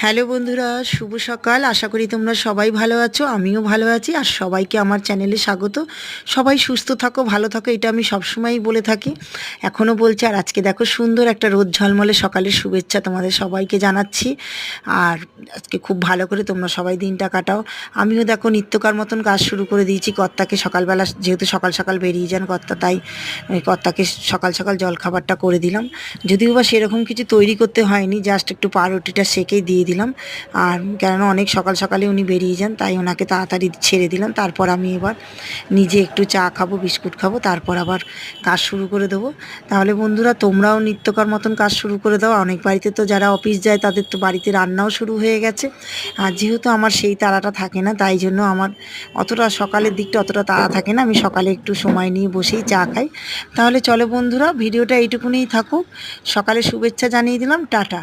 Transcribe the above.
Hello বন্ধুরা, শুভ সকাল। আশা করি তোমরা সবাই ভালো আছো, আমিও ভালো আছি। আর সবাইকে আমার চ্যানেলে স্বাগত। সবাই সুস্থ থাকো, ভালো থাকো, এটা আমি সবসময়ই বলে থাকি, এখনও বলছি। আর আজকে দেখো সুন্দর একটা রোদ ঝলমলে সকালের শুভেচ্ছা তোমাদের সবাইকে জানাচ্ছি। আর আজকে খুব ভালো করে তোমরা সবাই দিনটা কাটাও। আমিও দেখো নিত্যকার মতন কাজ শুরু করে দিয়েছি। কর্তাকে সকালবেলা, যেহেতু সকাল সকাল বেরিয়ে যান কর্তা, তাই কর্তাকে সকাল সকাল জলখাবারটা করে দিলাম। যদিও বা সেরকম কিছু তৈরি করতে হয়নি, জাস্ট একটু পাউরুটিটা সেঁকেই দিয়ে দিলাম। আর কেননা অনেক সকাল সকালে উনি বেরিয়ে যান, তাই ওনাকে তাড়াতাড়ি ছেড়ে দিলাম। তারপর আমি এবার নিজে একটু চা খাবো, বিস্কুট খাবো, তারপর আবার কাজ শুরু করে দেবো। তাহলে বন্ধুরা, তোমরাও নিত্যকার মতন কাজ শুরু করে দাও। অনেক বাড়িতে তো যারা অফিস যায় তাদের তো বাড়িতে রান্নাও শুরু হয়ে গেছে। আর যেহেতু আমার সেই তাড়াটা থাকে না, তাই জন্য আমার অতটা সকালের দিকটা অতটা তাড়া থাকে না। আমি সকালে একটু সময় নিয়ে বসেই চা খাই। তাহলে চলো বন্ধুরা, ভিডিওটা এইটুকুনিই থাকুক। সকালে শুভেচ্ছা জানিয়ে দিলাম, টাটা।